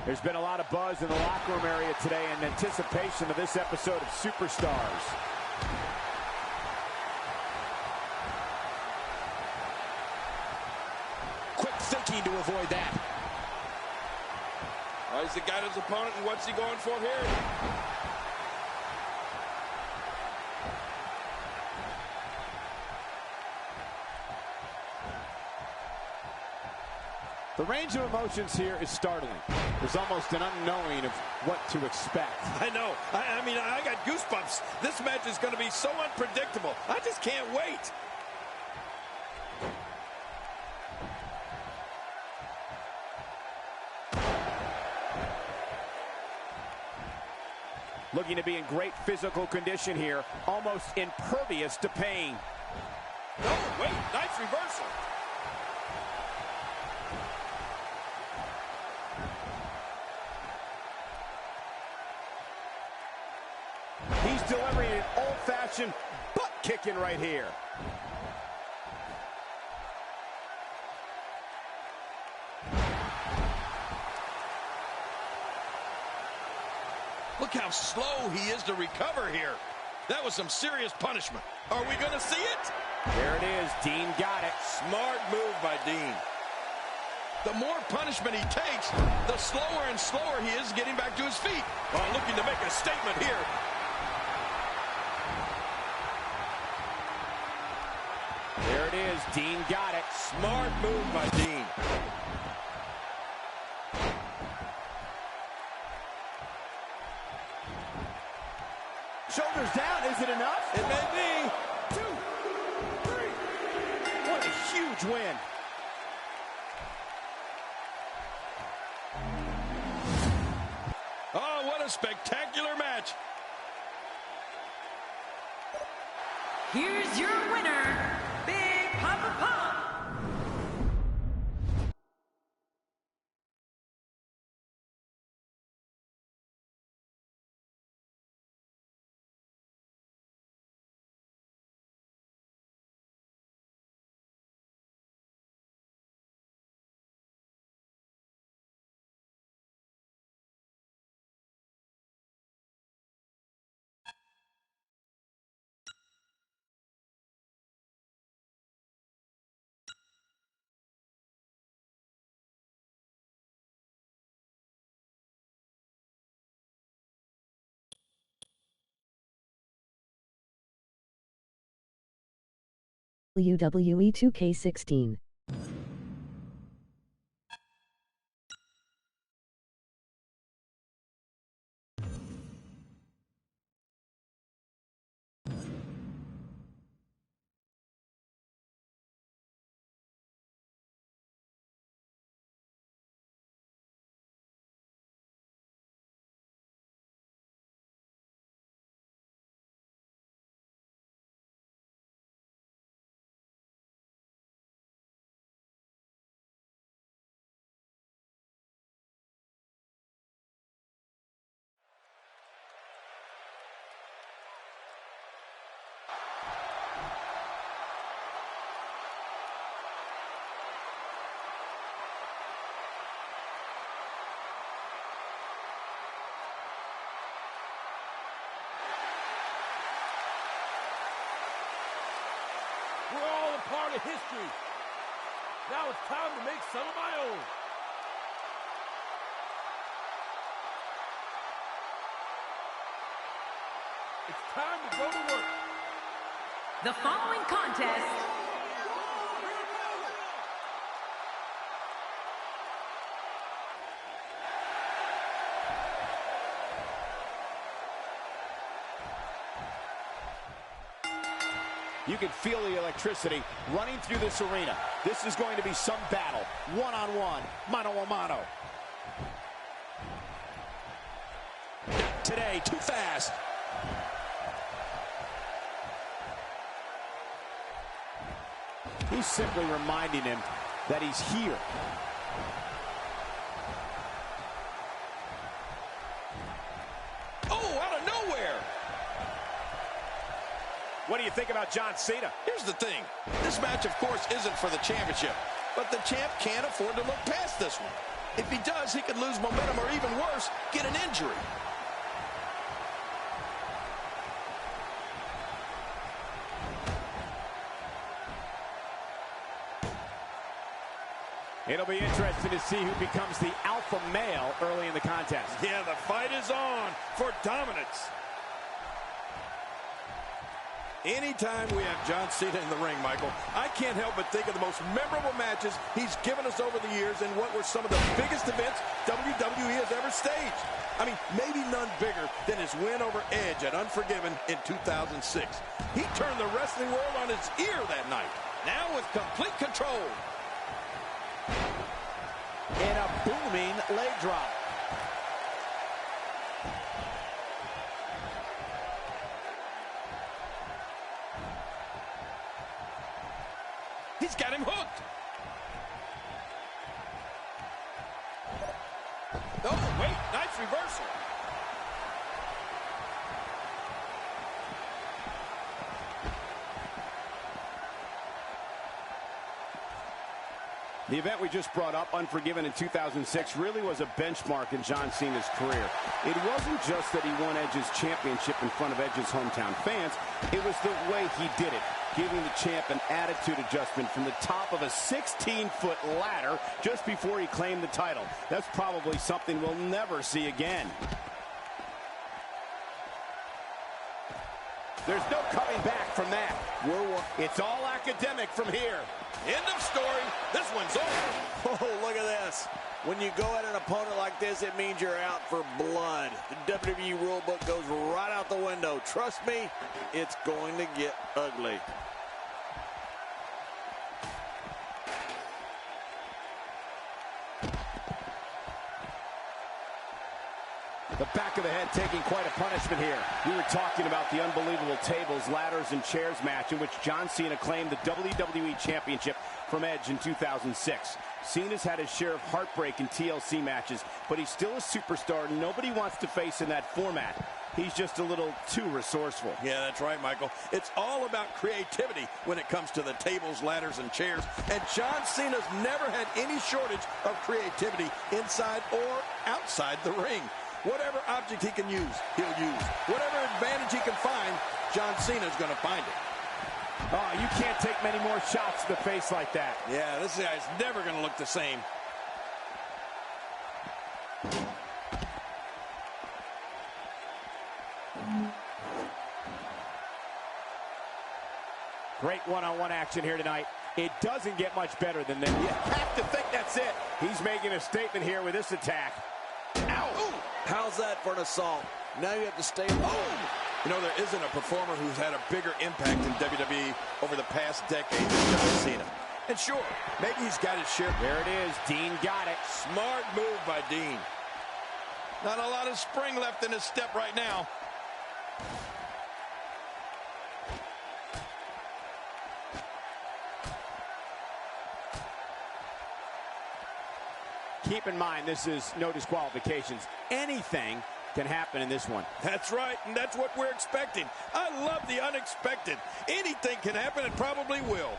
There's been a lot of buzz in the locker room area today in anticipation of this episode of Superstars. Quick thinking to avoid that. Well, he's got his opponent, and what's he going for here? The range of emotions here is startling. There's almost an unknowing of what to expect. I know. I mean, I got goosebumps. This match is going to be so unpredictable. I just can't wait. Looking to be in great physical condition here, almost impervious to pain. No, wait, nice reversal. He's delivering an old-fashioned butt kicking right here. Look how slow he is to recover here. That was some serious punishment. Are we going to see it? There it is. Dean got it. Smart move by Dean. The more punishment he takes, the slower and slower he is getting back to his feet. Oh, looking to make a statement here. There it is. Dean got it. Smart move by Dean. Shoulders down. Is it enough? It may be. 2, 3. What a huge win. Oh, what a spectacular match. Here's your winner, Big Papa Pump. WWE 2K16. We're all a part of history. Now it's time to make some of my own. It's time to go to work. The following contest You can feel the electricity running through this arena. This is going to be some battle. One-on-one, mano-a-mano. Today, too fast. He's simply reminding him that he's here. Oh, out of nowhere. What do you think about John Cena? Here's the thing. This match, of course, isn't for the championship. But the champ can't afford to look past this one. If he does, he could lose momentum or even worse, get an injury. It'll be interesting to see who becomes the alpha male early in the contest. Yeah, the fight is on for dominance. Anytime we have John Cena in the ring, Michael, I can't help but think of the most memorable matches he's given us over the years and what were some of the biggest events WWE has ever staged. I mean, maybe none bigger than his win over Edge at Unforgiven in 2006. He turned the wrestling world on its ear that night. Now with complete control. And a booming leg drop. He's got him hooked. Oh, wait, nice reversal. The event we just brought up, Unforgiven in 2006, really was a benchmark in John Cena's career. It wasn't just that he won Edge's championship in front of Edge's hometown fans. It was the way he did it, giving the champ an attitude adjustment from the top of a 16-foot ladder just before he claimed the title. That's probably something we'll never see again. There's no coming back from that. It's all academic from here. End of story. This one's over. Oh, look at this. When you go at an opponent like this, it means you're out for blood. The WWE rulebook goes right out the window. Trust me, it's going to get ugly. The back of the head taking quite a punishment here. We were talking about the unbelievable tables, ladders, and chairs match in which John Cena claimed the WWE Championship from Edge in 2006. Cena's had his share of heartbreak in TLC matches, but he's still a superstar nobody wants to face in that format. He's just a little too resourceful. Yeah, that's right, Michael. It's all about creativity when it comes to the tables, ladders, and chairs. And John Cena's never had any shortage of creativity inside or outside the ring. Whatever object he can use, he'll use. Whatever advantage he can find, John Cena's going to find it. Oh, you can't take many more shots to the face like that. Yeah, this guy's never going to look the same. Great one-on-one action here tonight. It doesn't get much better than that. You have to think that's it. He's making a statement here with this attack. Ow! Ooh. How's that for an assault? Now you have to stay low. You know, there isn't a performer who's had a bigger impact in WWE over the past decade than John Cena. And sure, maybe he's got his share. There it is. Dean got it. Smart move by Dean. Not a lot of spring left in his step right now. Keep in mind, this is no disqualifications. Anything can happen in this one. That's right, and that's what we're expecting. I love the unexpected. Anything can happen and probably will.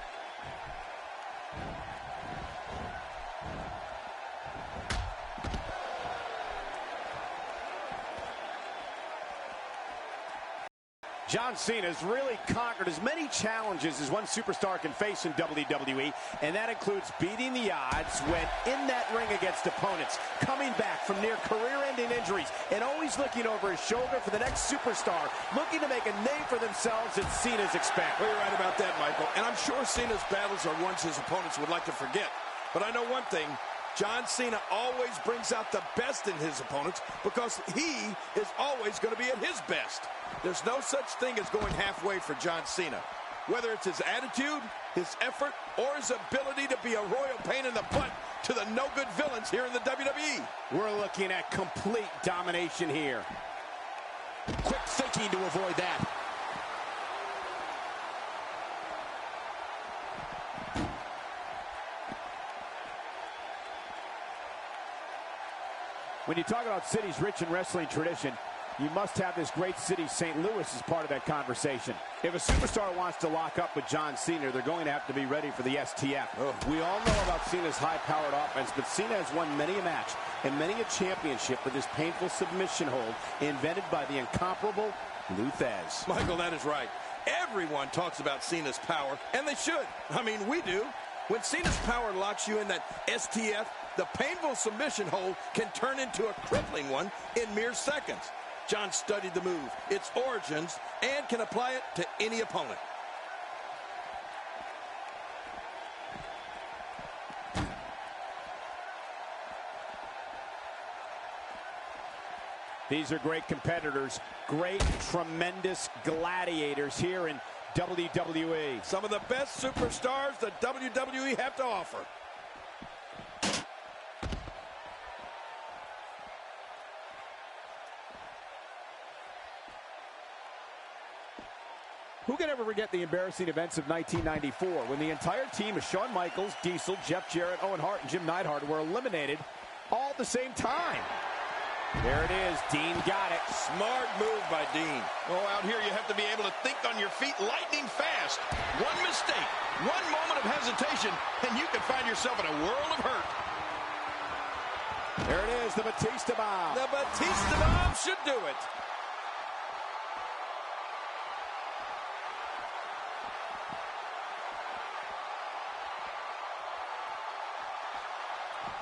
John Cena's really conquered as many challenges as one superstar can face in WWE, and that includes beating the odds when in that ring against opponents, coming back from near career-ending injuries, and always looking over his shoulder for the next superstar, looking to make a name for themselves at Cena's expense. Well, you're right about that, Michael, and I'm sure Cena's battles are ones his opponents would like to forget. But I know one thing, John Cena always brings out the best in his opponents because he is always going to be at his best. There's no such thing as going halfway for John Cena. Whether it's his attitude, his effort, or his ability to be a royal pain in the butt to the no-good villains here in the WWE. We're looking at complete domination here. Quick thinking to avoid that. When you talk about cities rich in wrestling tradition, you must have this great city, St. Louis, as part of that conversation. If a superstar wants to lock up with John Cena, they're going to have to be ready for the STF. We all know about Cena's high-powered offense, but Cena has won many a match and many a championship with his painful submission hold invented by the incomparable Lou Thesz. Michael, that is right. Everyone talks about Cena's power, and they should. I mean, we do. When Cena's power locks you in that STF, the painful submission hold can turn into a crippling one in mere seconds. John studied the move, its origins, and can apply it to any opponent. These are great competitors, great, tremendous gladiators here in WWE. Some of the best superstars the WWE have to offer. Who can ever forget the embarrassing events of 1994 when the entire team of Shawn Michaels, Diesel, Jeff Jarrett, Owen Hart, and Jim Neidhart were eliminated all at the same time? There it is. Dean got it. Smart move by Dean. Oh, out here you have to be able to think on your feet lightning fast. One mistake, one moment of hesitation, and you can find yourself in a world of hurt. There it is, the Batista bomb. The Batista bomb should do it.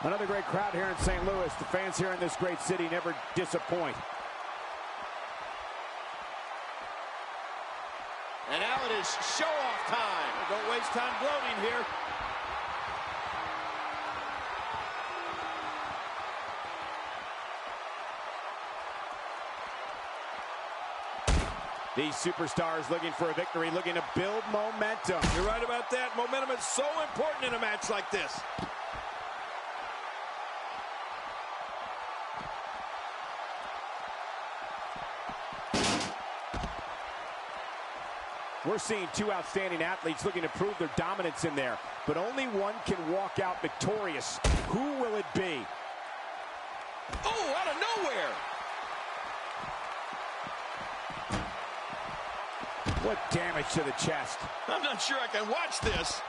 Another great crowd here in St. Louis. The fans here in this great city never disappoint. And now it is show-off time. Don't waste time gloating here. These superstars looking for a victory, looking to build momentum. You're right about that. Momentum is so important in a match like this. We're seeing two outstanding athletes looking to prove their dominance in there, but only one can walk out victorious. Who will it be? Oh, out of nowhere. What damage to the chest. I'm not sure I can watch this.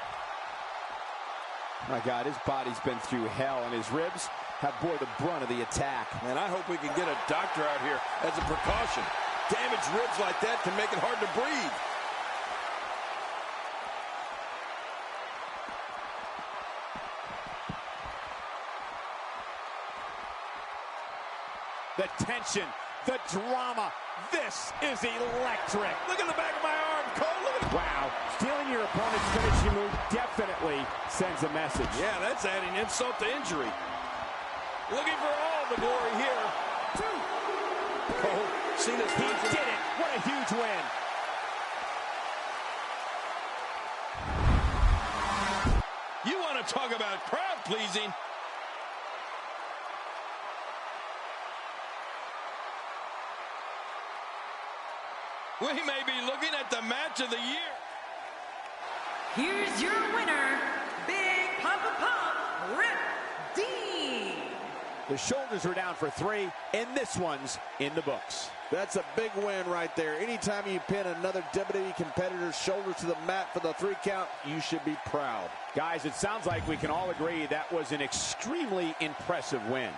My God, his body's been through hell, and his ribs have bore the brunt of the attack. And I hope we can get a doctor out here as a precaution. Damaged ribs like that can make it hard to breathe. The tension, the drama. This is electric. Look at the back of my arm, Cole. Look at Wow. Stealing your opponent's finishing move definitely sends a message. Yeah, that's adding insult to injury. Looking for all the glory here. Oh, Cena's He did it. What a huge win. You want to talk about crowd pleasing? We may be looking at the match of the year. Here's your winner, Big Papa Pump, Rip Dean. The shoulders are down for 3, and this one's in the books. That's a big win right there. Anytime you pin another WWE competitor's shoulders to the mat for the 3 count, you should be proud. Guys, it sounds like we can all agree that was an extremely impressive win.